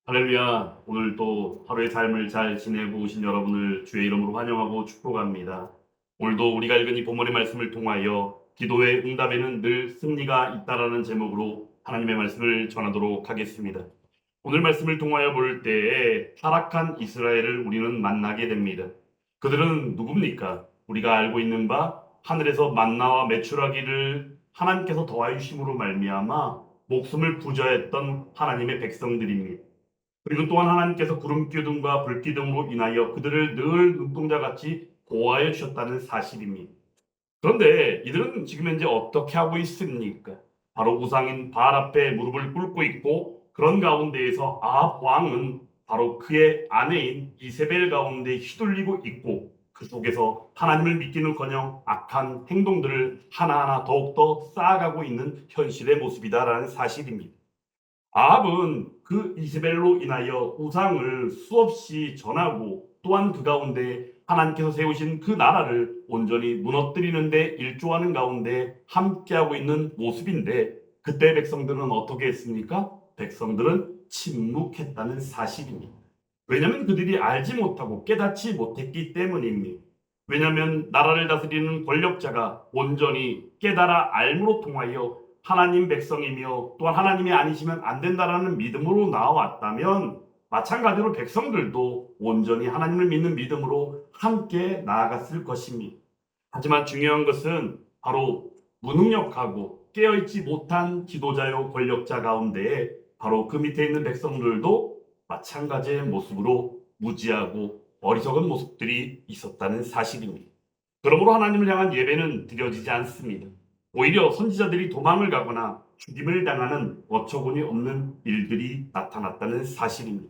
할렐루야. 오늘 또 하루의 삶을 잘 지내고 오신 여러분을 주의 이름으로 환영하고 축복합니다. 오늘도 우리가 읽은 이 본문의 말씀을 통하여 기도의 응답에는 늘 승리가 있다라는 제목으로 하나님의 말씀을 전하도록 하겠습니다. 오늘 말씀을 통하여 볼 때에 타락한 이스라엘을 우리는 만나게 됩니다. 그들은 누굽니까? 우리가 알고 있는 바 하늘에서 만나와 메추라기를 하나님께서 더하여 주심으로 말미암아 목숨을 부조했던 하나님의 백성들입니다. 그리고 또한 하나님께서 구름 기둥과 불 기둥으로 인하여 그들을 늘 눈동자같이 보호하여 주셨다는 사실입니다. 그런데 이들은 지금 현재 어떻게 하고 있습니까? 바로 우상인 바알 앞에 무릎을 꿇고 있고, 그런 가운데에서 아합 왕은 바로 그의 아내인 이세벨 가운데 휘둘리고 있고, 그 속에서 하나님을 믿기는커녕 악한 행동들을 하나하나 더욱더 쌓아가고 있는 현실의 모습이다라는 사실입니다. 아합은 그 이세벨로 인하여 우상을 수없이 전하고, 또한 그 가운데 하나님께서 세우신 그 나라를 온전히 무너뜨리는 데 일조하는 가운데 함께하고 있는 모습인데, 그때 백성들은 어떻게 했습니까? 백성들은 침묵했다는 사실입니다. 왜냐하면 그들이 알지 못하고 깨닫지 못했기 때문입니다. 왜냐하면 나라를 다스리는 권력자가 온전히 깨달아 알므로 통하여 하나님 백성이며 또한 하나님이 아니시면 안 된다라는 믿음으로 나와왔다면, 마찬가지로 백성들도 온전히 하나님을 믿는 믿음으로 함께 나아갔을 것입니다. 하지만 중요한 것은 바로 무능력하고 깨어있지 못한 지도자요 권력자 가운데 바로 그 밑에 있는 백성들도 마찬가지의 모습으로 무지하고 어리석은 모습들이 있었다는 사실입니다. 그러므로 하나님을 향한 예배는 드려지지 않습니다. 오히려 선지자들이 도망을 가거나 죽임을 당하는 어처구니 없는 일들이 나타났다는 사실입니다.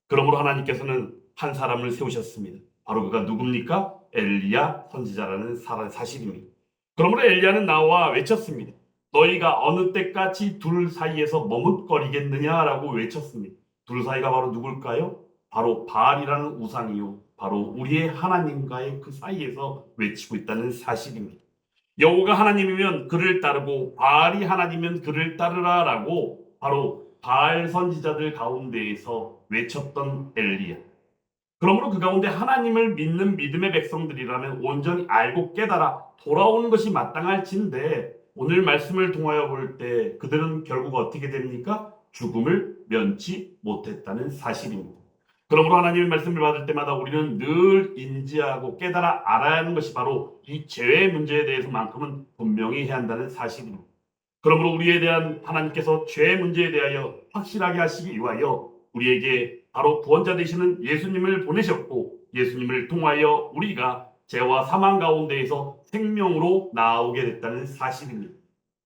그러므로 하나님께서는 한 사람을 세우셨습니다. 바로 그가 누굽니까? 엘리야 선지자라는 사실입니다. 그러므로 엘리야는 나와 외쳤습니다. 너희가 어느 때까지 둘 사이에서 머뭇거리겠느냐라고 외쳤습니다. 둘 사이가 바로 누굴까요? 바로 바알이라는 우상이요, 바로 우리의 하나님과의 그 사이에서 외치고 있다는 사실입니다. 여호와가 하나님이면 그를 따르고 바알이 하나님이면 그를 따르라라고 바로 바알 선지자들 가운데에서 외쳤던 엘리야. 그러므로 그 가운데 하나님을 믿는 믿음의 백성들이라면 온전히 알고 깨달아 돌아오는 것이 마땅할진데, 오늘 말씀을 통하여 볼 때 그들은 결국 어떻게 됩니까? 죽음을 면치 못했다는 사실입니다. 그러므로 하나님의 말씀을 받을 때마다 우리는 늘 인지하고 깨달아 알아야 하는 것이 바로 이 죄의 문제에 대해서만큼은 분명히 해야 한다는 사실입니다. 그러므로 우리에 대한 하나님께서 죄의 문제에 대하여 확실하게 하시기 위하여 우리에게 바로 구원자 되시는 예수님을 보내셨고, 예수님을 통하여 우리가 죄와 사망 가운데에서 생명으로 나오게 됐다는 사실입니다.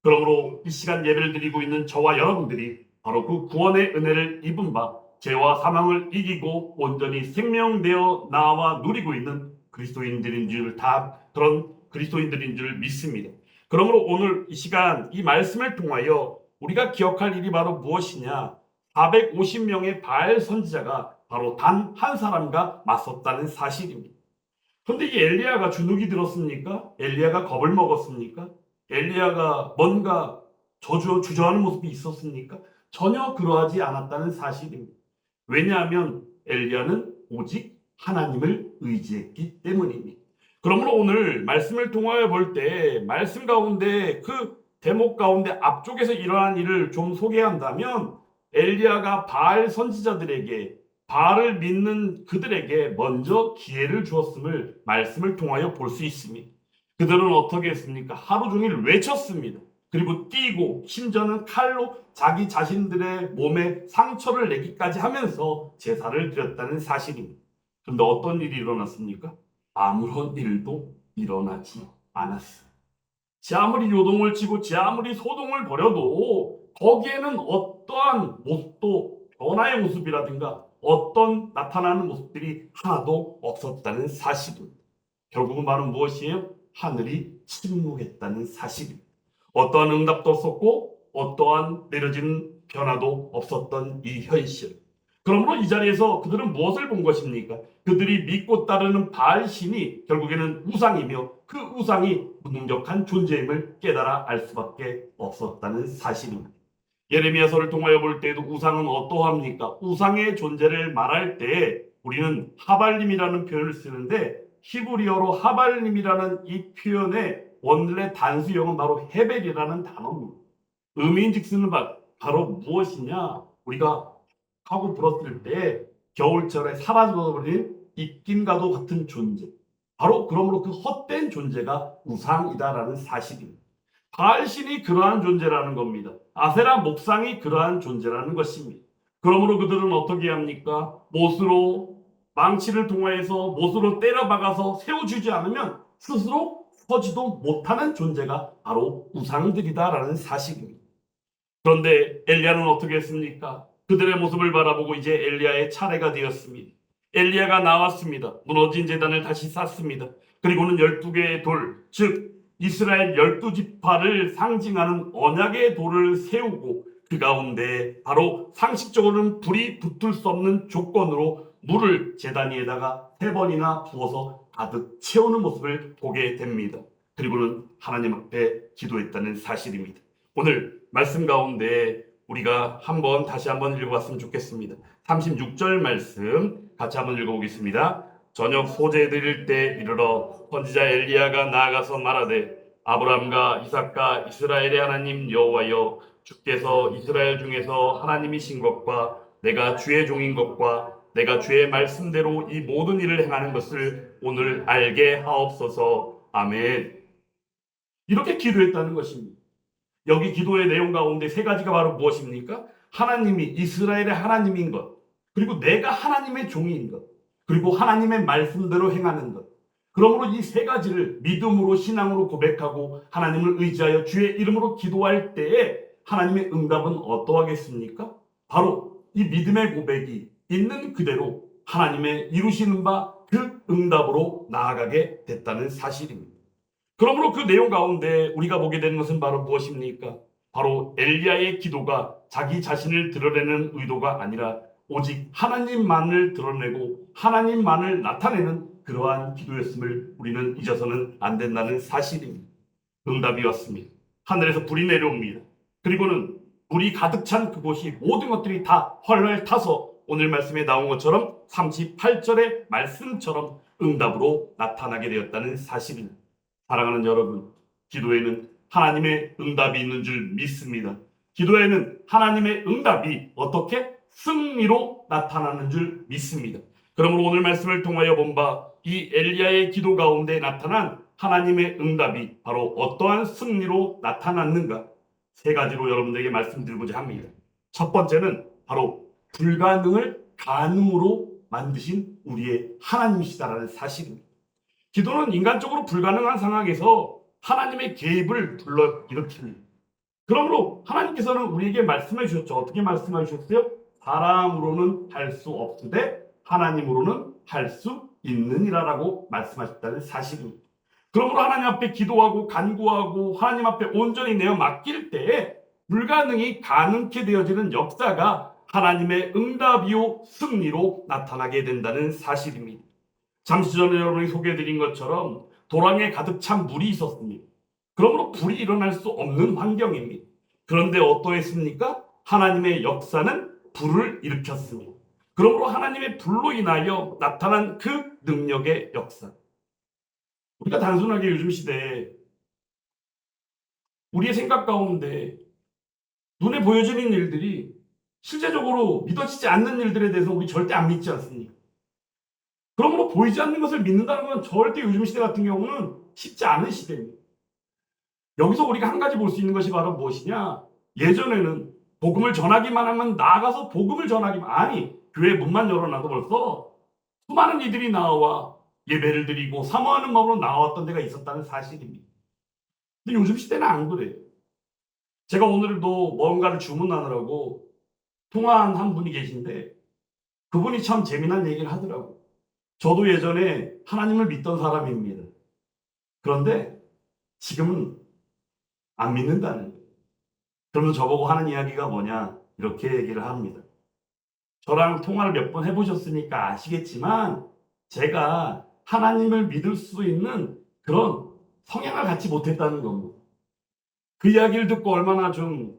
그러므로 이 시간 예배를 드리고 있는 저와 여러분들이 바로 그 구원의 은혜를 입은 바 죄와 사망을 이기고 온전히 생명되어 나와 누리고 있는 그리스도인들인 줄, 다 그런 그리스도인들인 줄 믿습니다. 그러므로 오늘 이 시간 이 말씀을 통하여 우리가 기억할 일이 바로 무엇이냐? 450명의 바알 선지자가 바로 단 한 사람과 맞섰다는 사실입니다. 그런데 이 엘리야가 주눅이 들었습니까? 엘리야가 겁을 먹었습니까? 엘리야가 뭔가 주저하는 모습이 있었습니까? 전혀 그러하지 않았다는 사실입니다. 왜냐하면 엘리야는 오직 하나님을 의지했기 때문입니다. 그러므로 오늘 말씀을 통하여 볼 때 말씀 가운데 그 대목 가운데 앞쪽에서 일어난 일을 좀 소개한다면, 엘리야가 바알 선지자들에게, 바알을 믿는 그들에게 먼저 기회를 주었음을 말씀을 통하여 볼 수 있습니다. 그들은 어떻게 했습니까? 하루 종일 외쳤습니다. 그리고 뛰고 심지어는 칼로 자기 자신들의 몸에 상처를 내기까지 하면서 제사를 드렸다는 사실입니다. 그런데 어떤 일이 일어났습니까? 아무런 일도 일어나지 않았어요. 제 아무리 요동을 치고 제 아무리 소동을 벌여도 거기에는 어떠한 모습도, 변화의 모습이라든가 어떤 나타나는 모습들이 하나도 없었다는 사실입니다. 결국은 바로 무엇이에요? 하늘이 침묵했다는 사실입니다. 어떠한 응답도 없었고 어떠한 내려지는 변화도 없었던 이 현실. 그러므로 이 자리에서 그들은 무엇을 본 것입니까? 그들이 믿고 따르는 바알 신이 결국에는 우상이며 그 우상이 무능력한 존재임을 깨달아 알 수밖에 없었다는 사실입니다. 예레미야서를 통하여 볼 때에도 우상은 어떠합니까? 우상의 존재를 말할 때 우리는 하발림이라는 표현을 쓰는데 히브리어로 하발림이라는 이 표현의 원래 단수형은 바로 헤벨이라는 단어입니다. 의미인즉슨 바로 무엇이냐? 우리가 하고 불었을 때 겨울철에 사라져버린 입김과도 같은 존재. 바로 그러므로 그 헛된 존재가 우상이다라는 사실입니다. 바알신이 그러한 존재라는 겁니다. 아세라 목상이 그러한 존재라는 것입니다. 그러므로 그들은 어떻게 합니까? 못으로 망치를 통하여서 못으로 때려박아서 세워주지 않으면 스스로 서지도 못하는 존재가 바로 우상들이다라는 사실입니다. 그런데 엘리야는 어떻게 했습니까? 그들의 모습을 바라보고 이제 엘리야의 차례가 되었습니다. 엘리야가 나왔습니다. 무너진 제단을 다시 쌓습니다. 그리고는 12개의 돌, 즉 이스라엘 12지파를 상징하는 언약의 돌을 세우고 그 가운데 바로 상식적으로는 불이 붙을 수 없는 조건으로 물을 제단 위에다가 3번이나 부어서 가득 채우는 모습을 보게 됩니다. 그리고는 하나님 앞에 기도했다는 사실입니다. 오늘 말씀 가운데 우리가 다시 한번 읽어봤으면 좋겠습니다. 36절 말씀 같이 한번 읽어보겠습니다. 저녁 소재 드릴 때 이르러 선지자 엘리야가 나아가서 말하되 아브라함과 이삭과 이스라엘의 하나님 여호와여, 주께서 이스라엘 중에서 하나님이신 것과 내가 주의 종인 것과 내가 주의 말씀대로 이 모든 일을 행하는 것을 오늘 알게 하옵소서. 아멘. 이렇게 기도했다는 것입니다. 여기 기도의 내용 가운데 3가지가 바로 무엇입니까? 하나님이 이스라엘의 하나님인 것, 그리고 내가 하나님의 종인 것, 그리고 하나님의 말씀대로 행하는 것. 그러므로 이 3가지를 믿음으로 신앙으로 고백하고 하나님을 의지하여 주의 이름으로 기도할 때에 하나님의 응답은 어떠하겠습니까? 바로 이 믿음의 고백이 있는 그대로 하나님의 이루시는 바 그 응답으로 나아가게 됐다는 사실입니다. 그러므로 그 내용 가운데 우리가 보게 되는 것은 바로 무엇입니까? 바로 엘리야의 기도가 자기 자신을 드러내는 의도가 아니라 오직 하나님만을 드러내고 하나님만을 나타내는 그러한 기도였음을 우리는 잊어서는 안 된다는 사실입니다. 응답이 왔습니다. 하늘에서 불이 내려옵니다. 그리고는 불이 가득 찬 그곳이 모든 것들이 다 헐헐 타서 오늘 말씀에 나온 것처럼 38절의 말씀처럼 응답으로 나타나게 되었다는 사실입니다. 사랑하는 여러분, 기도에는 하나님의 응답이 있는 줄 믿습니다. 기도에는 하나님의 응답이 어떻게 승리로 나타나는 줄 믿습니다. 그러므로 오늘 말씀을 통하여 본 바 이 엘리야의 기도 가운데 나타난 하나님의 응답이 바로 어떠한 승리로 나타났는가 3가지로 여러분들에게 말씀드리고자 합니다. 첫 번째는 바로 불가능을 가능으로 만드신 우리의 하나님이시다라는 사실입니다. 기도는 인간적으로 불가능한 상황에서 하나님의 개입을 불러일으킵니다. 그러므로 하나님께서는 우리에게 말씀해 주셨죠. 어떻게 말씀해 주셨어요? 사람으로는 할 수 없으되 하나님으로는 할 수 있느니라라고 말씀하셨다는 사실입니다. 그러므로 하나님 앞에 기도하고 간구하고 하나님 앞에 온전히 내어 맡길 때에 불가능이 가능케 되어지는 역사가 하나님의 응답이요 승리로 나타나게 된다는 사실입니다. 잠시 전에 여러분이 소개해드린 것처럼 도랑에 가득 찬 물이 있었습니다. 그러므로 불이 일어날 수 없는 환경입니다. 그런데 어떠했습니까? 하나님의 역사는 불을 일으켰습니다. 그러므로 하나님의 불로 인하여 나타난 그 능력의 역사. 우리가 단순하게 요즘 시대에 우리의 생각 가운데 눈에 보여지는 일들이 실제적으로 믿어지지 않는 일들에 대해서 우리 절대 안 믿지 않습니까? 그러므로 보이지 않는 것을 믿는다는 건 절대 요즘 시대 같은 경우는 쉽지 않은 시대입니다. 여기서 우리가 한 가지 볼 수 있는 것이 바로 무엇이냐? 예전에는 복음을 전하기만 하면 나가서 복음을 전하기만, 아니 교회 문만 열어놔도 벌써 수많은 이들이 나와 예배를 드리고 사모하는 마음으로 나왔던 데가 있었다는 사실입니다. 근데 요즘 시대는 안 그래요. 제가 오늘도 뭔가를 주문하느라고 통화한 한 분이 계신데 그분이 참 재미난 얘기를 하더라고요. 저도 예전에 하나님을 믿던 사람입니다. 그런데 지금은 안 믿는다는 거예요. 그러면서 저보고 하는 이야기가 뭐냐 이렇게 얘기를 합니다. 저랑 통화를 몇 번 해보셨으니까 아시겠지만 제가 하나님을 믿을 수 있는 그런 성향을 갖지 못했다는 겁니다. 그 이야기를 듣고 얼마나 좀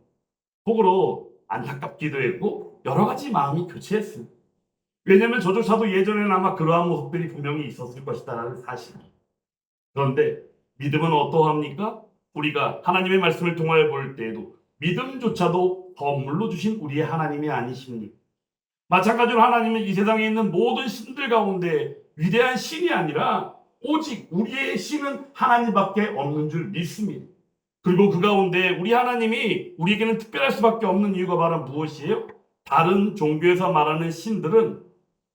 속으로 안타깝기도 했고 여러 가지 마음이 교체했습니다. 왜냐하면 저조차도 예전에는 아마 그러한 모습들이 분명히 있었을 것이다라는 사실. 그런데 믿음은 어떠합니까? 우리가 하나님의 말씀을 통하여 볼 때에도 믿음조차도 선물로 주신 우리의 하나님이 아니십니까? 마찬가지로 하나님은 이 세상에 있는 모든 신들 가운데 위대한 신이 아니라 오직 우리의 신은 하나님밖에 없는 줄 믿습니다. 그리고 그 가운데 우리 하나님이 우리에게는 특별할 수밖에 없는 이유가 바로 무엇이에요? 다른 종교에서 말하는 신들은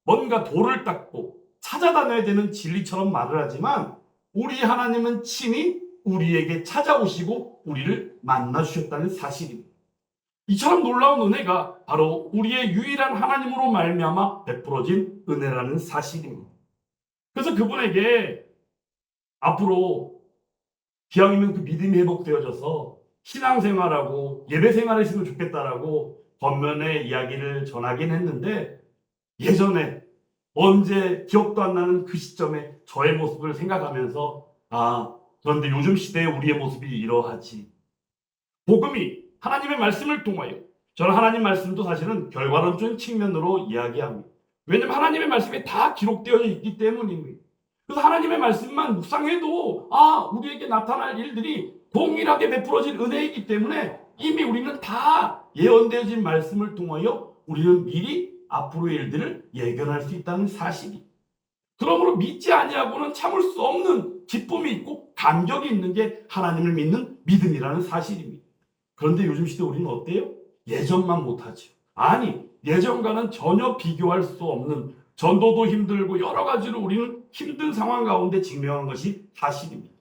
뭔가 돌을 닦고 찾아다녀야 되는 진리처럼 말을 하지만 우리 하나님은 친히 우리에게 찾아오시고 우리를 만나 주셨다는 사실입니다. 이처럼 놀라운 은혜가 바로 우리의 유일한 하나님으로 말미암아 베풀어진 은혜라는 사실입니다. 그래서 그분에게 앞으로 기왕이면 그 믿음이 회복되어져서 신앙생활하고 예배생활을 했으면 좋겠다라고 겉면에 이야기를 전하긴 했는데 예전에 언제 기억도 안 나는 그 시점에 저의 모습을 생각하면서 그런데 요즘 시대에 우리의 모습이 이러하지. 복음이 하나님의 말씀을 통하여 저는 하나님 말씀도 사실은 결과론적인 측면으로 이야기합니다. 왜냐하면 하나님의 말씀이 다 기록되어 있기 때문입니다. 그래서 하나님의 말씀만 묵상해도 우리에게 나타날 일들이 동일하게 베풀어진 은혜이기 때문에 이미 우리는 다 예언되어진 말씀을 통하여 우리는 미리 앞으로의 일들을 예견할 수 있다는 사실이. 그러므로 믿지 아니하고는 참을 수 없는 기쁨이 있고 감격이 있는 게 하나님을 믿는 믿음이라는 사실입니다. 그런데 요즘 시대 우리는 어때요? 예전만 못하죠. 아니, 예전과는 전혀 비교할 수 없는 전도도 힘들고 여러 가지로 우리는 힘든 상황 가운데 직면한 것이 사실입니다.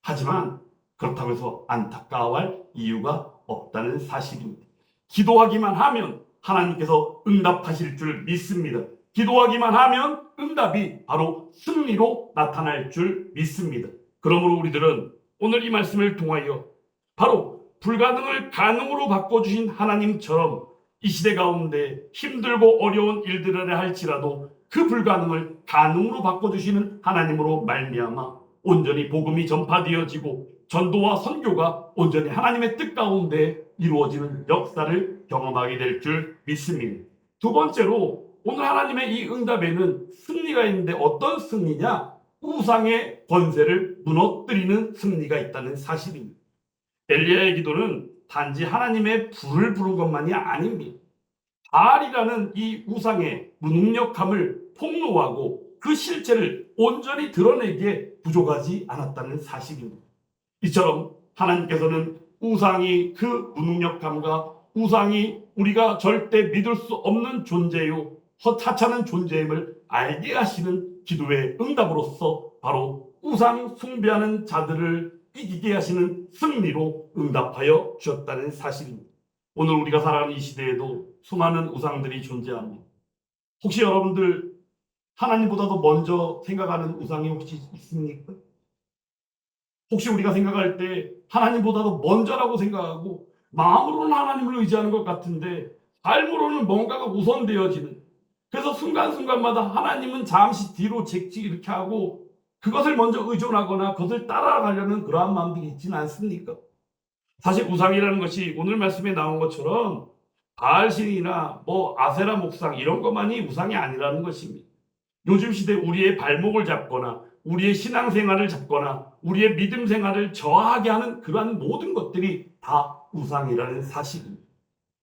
하지만 그렇다고 해서 안타까워할 이유가 없다는 사실입니다. 기도하기만 하면 하나님께서 응답하실 줄 믿습니다. 기도하기만 하면 응답이 바로 승리로 나타날 줄 믿습니다. 그러므로 우리들은 오늘 이 말씀을 통하여 바로 불가능을 가능으로 바꿔주신 하나님처럼 이 시대 가운데 힘들고 어려운 일들을 할지라도 그 불가능을 가능으로 바꿔주시는 하나님으로 말미암아 온전히 복음이 전파되어지고 전도와 선교가 온전히 하나님의 뜻 가운데 이루어지는 역사를 경험하게 될 줄 믿습니다. 두 번째로 오늘 하나님의 이 응답에는 승리가 있는데 어떤 승리냐? 우상의 권세를 무너뜨리는 승리가 있다는 사실입니다. 엘리야의 기도는 단지 하나님의 불을 부른 것만이 아닙니다. 바알이라는 이 우상의 무능력함을 폭로하고 그 실체를 온전히 드러내기에 부족하지 않았다는 사실입니다. 이처럼 하나님께서는 우상이 그 무능력함과 우상이 우리가 절대 믿을 수 없는 존재요 허차찮은 존재임을 알게 하시는 기도의 응답으로서 바로 우상 숭배하는 자들을 이기게 하시는 승리로 응답하여 주셨다는 사실입니다. 오늘 우리가 살아가는 이 시대에도 수많은 우상들이 존재합니다. 혹시 여러분들 하나님보다도 먼저 생각하는 우상이 혹시 있습니까? 혹시 우리가 생각할 때 하나님보다도 먼저라고 생각하고 마음으로는 하나님을 의지하는 것 같은데 삶으로는 뭔가가 우선되어지는, 그래서 순간순간마다 하나님은 잠시 뒤로 잭지 이렇게 하고 그것을 먼저 의존하거나 그것을 따라가려는 그러한 마음들이 있지는 않습니까? 사실 우상이라는 것이 오늘 말씀에 나온 것처럼 바알신이나 아세라 목상 이런 것만이 우상이 아니라는 것입니다. 요즘 시대 우리의 발목을 잡거나 우리의 신앙생활을 잡거나 우리의 믿음 생활을 저하게 하는 그러한 모든 것들이 다 우상이라는 사실입니다.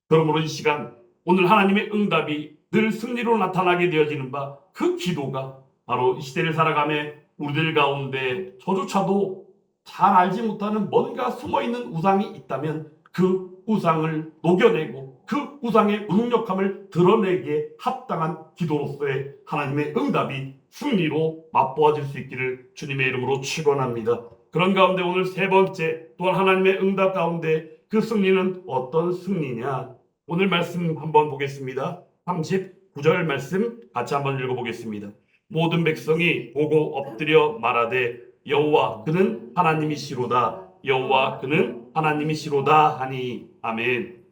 그러므로 이 시간 오늘 하나님의 응답이 늘 승리로 나타나게 되어지는 바 그 기도가 바로 이 시대를 살아가며 우리들 가운데 저조차도 잘 알지 못하는 뭔가 숨어있는 우상이 있다면 그 우상을 녹여내고 그 우상의 무능력함을 드러내기에 합당한 기도로서의 하나님의 응답이 승리로 맛보아질 수 있기를 주님의 이름으로 축원합니다. 그런 가운데 오늘 세 번째 또한 하나님의 응답 가운데 그 승리는 어떤 승리냐? 오늘 말씀 한번 보겠습니다. 39절 말씀 같이 한번 읽어보겠습니다. 모든 백성이 보고 엎드려 말하되 여호와 그는 하나님이시로다. 여호와 그는 하나님이시로다 하니. 아멘.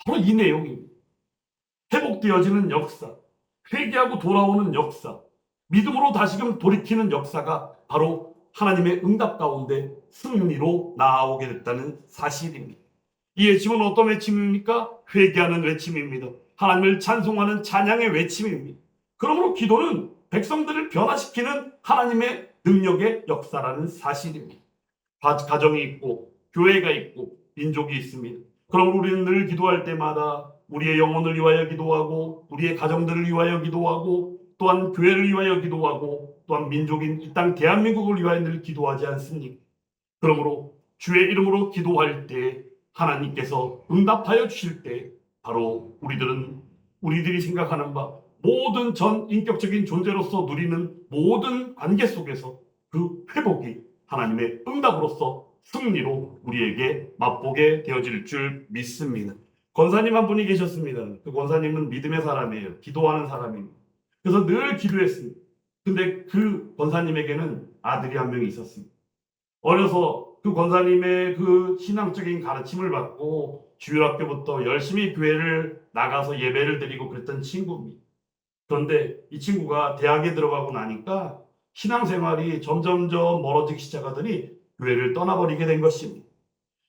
바로 이 내용입니다. 회복되어지는 역사, 회개하고 돌아오는 역사, 믿음으로 다시금 돌이키는 역사가 바로 하나님의 응답 가운데 승리로 나아오게 됐다는 사실입니다. 이 외침은 어떤 외침입니까? 회개하는 외침입니다. 하나님을 찬송하는 찬양의 외침입니다. 그러므로 기도는 백성들을 변화시키는 하나님의 능력의 역사라는 사실입니다. 가정이 있고 교회가 있고 민족이 있습니다. 그러므로 우리는 늘 기도할 때마다 우리의 영혼을 위하여 기도하고 우리의 가정들을 위하여 기도하고 또한 교회를 위하여 기도하고 또한 민족인 이 땅 대한민국을 위하여 늘 기도하지 않습니까? 그러므로 주의 이름으로 기도할 때 하나님께서 응답하여 주실 때 바로 우리들이 생각하는 바 모든 전 인격적인 존재로서 누리는 모든 관계 속에서 그 회복이 하나님의 응답으로서 승리로 우리에게 맛보게 되어질 줄 믿습니다. 권사님 한 분이 계셨습니다. 그 권사님은 믿음의 사람이에요. 기도하는 사람입니다. 그래서 늘 기도했습니다. 근데 그 권사님에게는 아들이 한 명이 있었습니다. 어려서 그 권사님의 그 신앙적인 가르침을 받고 주일학교부터 열심히 교회를 나가서 예배를 드리고 그랬던 친구입니다. 그런데 이 친구가 대학에 들어가고 나니까 신앙생활이 점점점 멀어지기 시작하더니 교회를 떠나버리게 된 것입니다.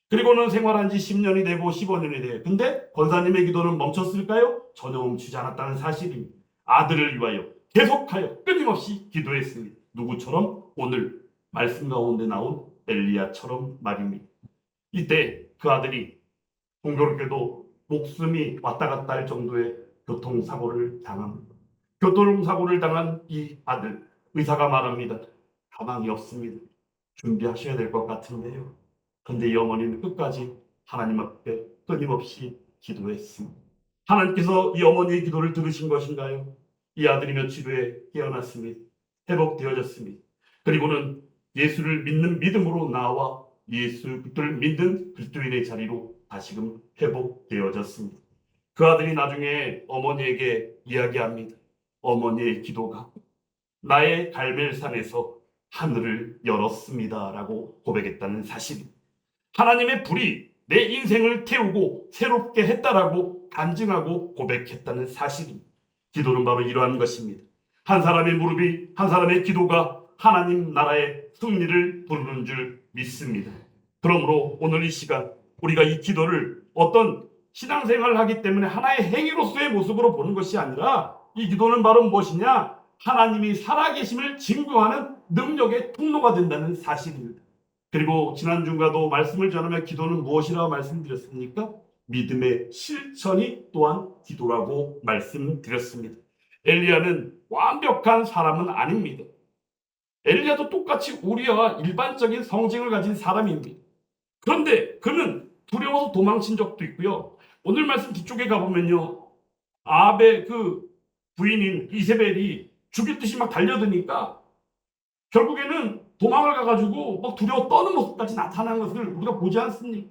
그리고는 생활한 지 10년이 되고 15년이 돼요. 근데 권사님의 기도는 멈췄을까요? 전혀 멈추지 않았다는 사실입니다. 아들을 위하여 계속하여 끊임없이 기도했습니다. 누구처럼? 오늘 말씀 가운데 나온 엘리야처럼 말입니다. 이때 그 아들이 공교롭게도 목숨이 왔다 갔다 할 정도의 교통사고를 당합니다. 교통사고를 당한 이 아들, 의사가 말합니다. 가망이 없습니다. 준비하셔야 될 것 같은데요. 그런데 이 어머니는 끝까지 하나님 앞에 끊임없이 기도했습니다. 하나님께서 이 어머니의 기도를 들으신 것인가요? 이 아들이 며칠 후에 깨어났습니다. 회복되어졌습니다. 그리고는 예수를 믿는 믿음으로 나와 예수를 믿는 그리스도인의 자리로 다시금 회복되어졌습니다. 그 아들이 나중에 어머니에게 이야기합니다. 어머니의 기도가 나의 갈멜산에서 하늘을 열었습니다 라고 고백했다는 사실입니다. 하나님의 불이 내 인생을 태우고 새롭게 했다라고 간증하고 고백했다는 사실입니다. 기도는 바로 이러한 것입니다. 한 사람의 무릎이, 한 사람의 기도가 하나님 나라의 승리를 부르는 줄 믿습니다. 그러므로 오늘 이 시간 우리가 이 기도를 어떤 신앙생활을 하기 때문에 하나의 행위로서의 모습으로 보는 것이 아니라 이 기도는 바로 무엇이냐? 하나님이 살아계심을 증거하는 능력의 통로가 된다는 사실입니다. 그리고 지난주가도 말씀을 전하며 기도는 무엇이라고 말씀드렸습니까? 믿음의 실천이 또한 기도라고 말씀드렸습니다. 엘리야는 완벽한 사람은 아닙니다. 엘리야도 똑같이 우리와 일반적인 성질을 가진 사람입니다. 그런데 그는 두려워서 도망친 적도 있고요. 오늘 말씀 뒤쪽에 가보면요. 아합의 그 부인인 이세벨이 죽일 듯이 막 달려드니까 결국에는 도망을 가가지고 막 두려워 떠는 모습까지 나타난 것을 우리가 보지 않습니까?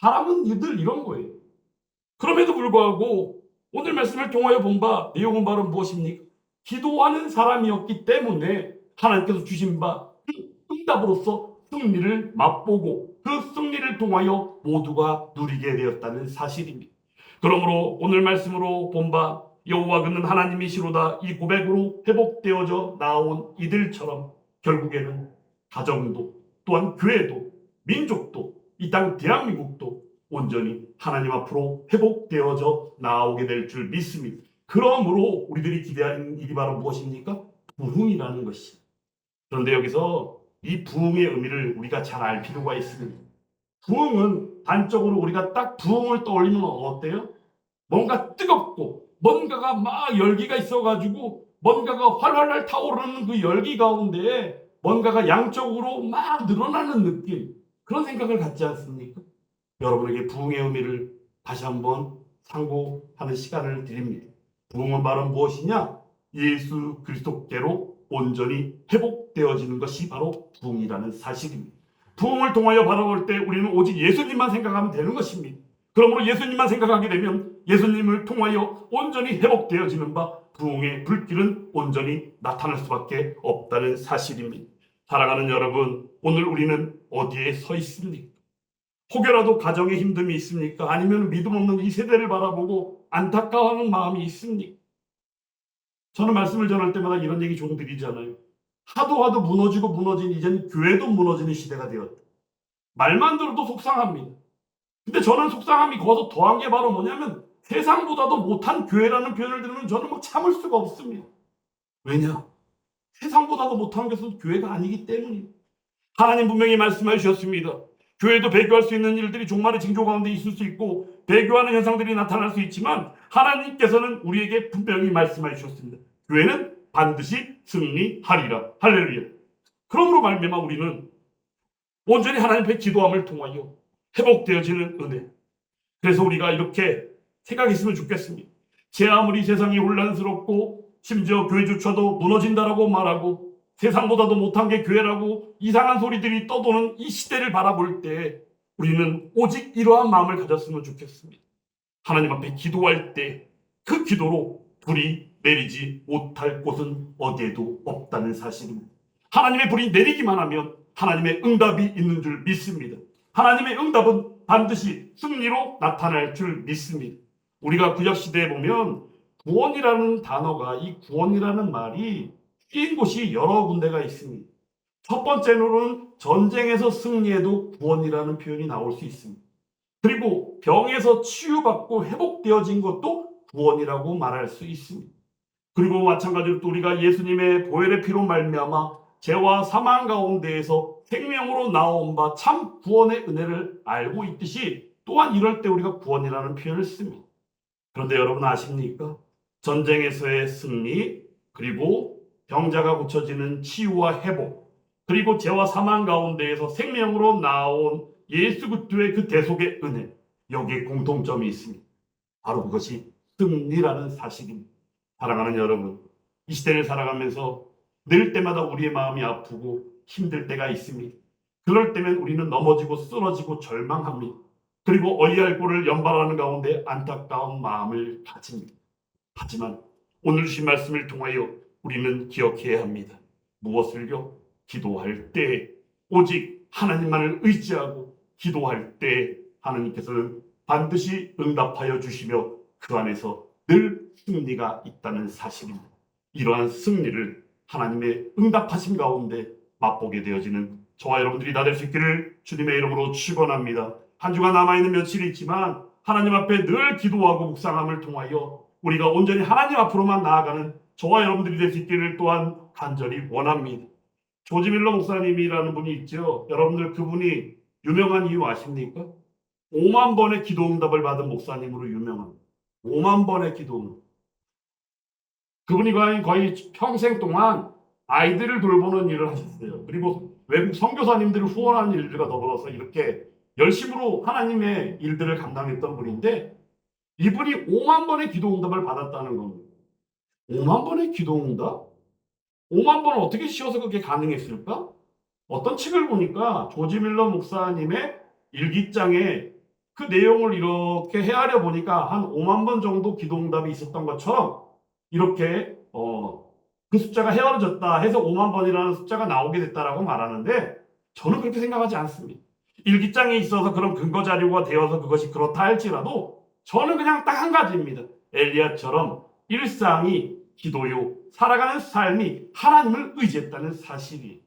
사람은 늘 이런 거예요. 그럼에도 불구하고 오늘 말씀을 통하여 본 바 내용은 바로 무엇입니까? 기도하는 사람이었기 때문에 하나님께서 주신 바 응답으로서 승리를 맛보고 그 승리를 통하여 모두가 누리게 되었다는 사실입니다. 그러므로 오늘 말씀으로 본 바 여호와 그는 하나님이시로다 이 고백으로 회복되어져 나온 이들처럼 결국에는 가정도 또한 교회도 민족도 이 땅 대한민국도 온전히 하나님 앞으로 회복되어져 나오게 될 줄 믿습니다. 그러므로 우리들이 기대하는 일이 바로 무엇입니까? 부흥이라는 것이. 그런데 여기서 이 부흥의 의미를 우리가 잘 알 필요가 있습니다. 부흥은 단적으로 우리가 딱 부흥을 떠올리면 어때요? 뭔가 뜨겁고 뭔가가 막 열기가 있어가지고 뭔가가 활활 타오르는 그 열기 가운데 뭔가가 양적으로 막 늘어나는 느낌, 그런 생각을 갖지 않습니까? 여러분에게 부흥의 의미를 다시 한번 상고하는 시간을 드립니다. 부흥은 바로 무엇이냐? 예수 그리스도께로 온전히 회복되어지는 것이 바로 부흥이라는 사실입니다. 부흥을 통하여 바라볼 때 우리는 오직 예수님만 생각하면 되는 것입니다. 그러므로 예수님만 생각하게 되면 예수님을 통하여 온전히 회복되어지는 바 부흥의 불길은 온전히 나타날 수밖에 없다는 사실입니다. 사랑하는 여러분, 오늘 우리는 어디에 서 있습니까? 혹여라도 가정에 힘듦이 있습니까? 아니면 믿음 없는 이 세대를 바라보고 안타까워하는 마음이 있습니까? 저는 말씀을 전할 때마다 이런 얘기 좀 드리잖아요. 하도 무너지고 무너진 이제는 교회도 무너지는 시대가 되었다. 말만 들어도 속상합니다. 근데 저는 속상함이 거서 더한 게 바로 뭐냐면 세상보다도 못한 교회라는 표현을 들으면 저는 막 참을 수가 없습니다. 왜냐? 세상보다도 못한 것은 교회가 아니기 때문입니다. 하나님 분명히 말씀해 주셨습니다. 교회도 배교할 수 있는 일들이 종말의 징조 가운데 있을 수 있고 배교하는 현상들이 나타날 수 있지만 하나님께서는 우리에게 분명히 말씀해 주셨습니다. 교회는 반드시 승리하리라. 할렐루야. 그러므로 말미암아 우리는 온전히 하나님 앞에 기도함을 통하여 회복되어지는 은혜. 그래서 우리가 이렇게 생각했으면 좋겠습니다. 제 아무리 세상이 혼란스럽고 심지어 교회조차도 무너진다라고 말하고 세상보다도 못한 게 교회라고 이상한 소리들이 떠도는 이 시대를 바라볼 때 우리는 오직 이러한 마음을 가졌으면 좋겠습니다. 하나님 앞에 기도할 때 그 기도로 불이 내리지 못할 곳은 어디에도 없다는 사실입니다. 하나님의 불이 내리기만 하면 하나님의 응답이 있는 줄 믿습니다. 하나님의 응답은 반드시 승리로 나타날 줄 믿습니다. 우리가 구약시대에 보면 구원이라는 단어가 이 구원이라는 말이 쓰인 곳이 여러 군데가 있습니다. 첫 번째로는 전쟁에서 승리해도 구원이라는 표현이 나올 수 있습니다. 그리고 병에서 치유받고 회복되어진 것도 구원이라고 말할 수 있습니다. 그리고 마찬가지로 또 우리가 예수님의 보혈의 피로 말미암아 죄와 사망 가운데에서 생명으로 나온 바 참 구원의 은혜를 알고 있듯이 또한 이럴 때 우리가 구원이라는 표현을 씁니다. 그런데 여러분 아십니까? 전쟁에서의 승리, 그리고 병자가 고쳐지는 치유와 회복, 그리고 죄와 사망 가운데에서 생명으로 나온 예수 그리스도의 그 대속의 은혜, 여기에 공통점이 있습니다. 바로 그것이 승리라는 사실입니다. 사랑하는 여러분, 이 시대를 살아가면서 늘 때마다 우리의 마음이 아프고 힘들 때가 있습니다. 그럴 때면 우리는 넘어지고 쓰러지고 절망합니다. 그리고 어이할 꼴을 연발하는 가운데 안타까운 마음을 가집니다. 하지만 오늘 주신 말씀을 통하여 우리는 기억해야 합니다. 무엇을요? 기도할 때 오직 하나님만을 의지하고 기도할 때 하나님께서는 반드시 응답하여 주시며 그 안에서 늘 승리가 있다는 사실입니다. 이러한 승리를 하나님의 응답하심 가운데 맛보게 되어지는 저와 여러분들이 다 될 수 있기를 주님의 이름으로 축원합니다. 한 주가 남아있는 며칠이 있지만 하나님 앞에 늘 기도하고 묵상함을 통하여 우리가 온전히 하나님 앞으로만 나아가는 저와 여러분들이 될 수 있기를 또한 간절히 원합니다. 조지 밀러 목사님이라는 분이 있죠. 여러분들 그분이 유명한 이유 아십니까? 5만 번의 기도 응답을 받은 목사님으로 유명합니다. 5만 번의 기도 응답. 그분이 거의 평생 동안 아이들을 돌보는 일을 하셨어요. 그리고 외국 선교사님들을 후원하는 일들과 더불어서 이렇게 열심으로 하나님의 일들을 감당했던 분인데 이분이 5만 번의 기도 응답을 받았다는 겁니다. 5만 번의 기도 응답? 5만 번을 어떻게 씌워서 그게 가능했을까? 어떤 책을 보니까 조지 밀러 목사님의 일기장에 그 내용을 이렇게 헤아려 보니까 한 5만 번 정도 기도 응답이 있었던 것처럼 이렇게 그 숫자가 헤어졌다 해서 5만 번이라는 숫자가 나오게 됐다라고 말하는데 저는 그렇게 생각하지 않습니다. 일기장에 있어서 그런 근거 자료가 되어서 그것이 그렇다 할지라도 저는 그냥 딱 한 가지입니다. 엘리야처럼 일상이 기도요, 살아가는 삶이 하나님을 의지했다는 사실이.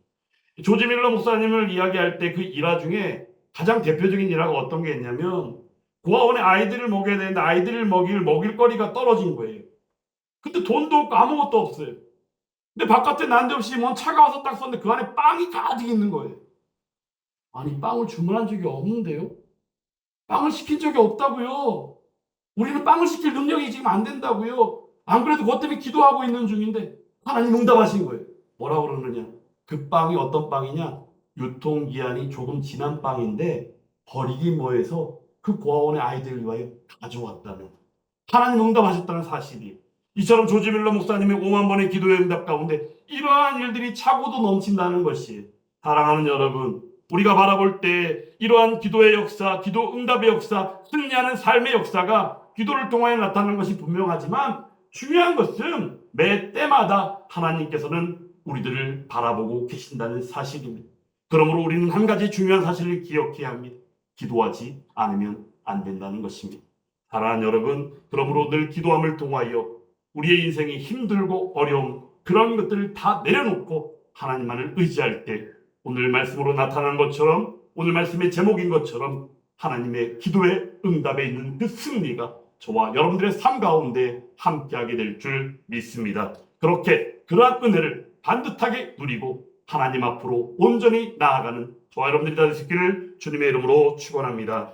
조지 밀러 목사님을 이야기할 때 그 일화 중에 가장 대표적인 일화가 어떤 게 있냐면 고아원에 아이들을 먹여야 되는데 아이들을 먹일 거리가 떨어진 거예요. 근데 돈도 없고 아무것도 없어요. 근데 바깥에 난데없이 뭔 차가 와서 딱 섰는데 그 안에 빵이 가득 있는 거예요. 아니 빵을 주문한 적이 없는데요? 빵을 시킨 적이 없다고요. 우리는 빵을 시킬 능력이 지금 안 된다고요. 안 그래도 그것 때문에 기도하고 있는 중인데 하나님 응답하신 거예요. 뭐라고 그러느냐? 그 빵이 어떤 빵이냐? 유통기한이 조금 지난 빵인데 버리기 뭐해서 그 고아원의 아이들을 위하여 가져왔다는 하나님 응답하셨다는 사실이. 이처럼 조지 밀러 목사님의 5만 번의 기도의 응답 가운데 이러한 일들이 차고도 넘친다는 것이, 사랑하는 여러분, 우리가 바라볼 때 이러한 기도의 역사, 기도 응답의 역사, 승리하는 삶의 역사가 기도를 통하여 나타나는 것이 분명하지만 중요한 것은 매 때마다 하나님께서는 우리들을 바라보고 계신다는 사실입니다. 그러므로 우리는 한 가지 중요한 사실을 기억해야 합니다. 기도하지 않으면 안 된다는 것입니다. 사랑하는 여러분, 그러므로 늘 기도함을 통하여 우리의 인생이 힘들고 어려운 그런 것들을 다 내려놓고 하나님만을 의지할 때 오늘 말씀으로 나타난 것처럼, 오늘 말씀의 제목인 것처럼 하나님의 기도의 응답에 있는 그 승리가 저와 여러분들의 삶 가운데 함께하게 될 줄 믿습니다. 그렇게 그러한 은혜를 반듯하게 누리고 하나님 앞으로 온전히 나아가는 저와 여러분들이 다 되시기를 주님의 이름으로 축원합니다.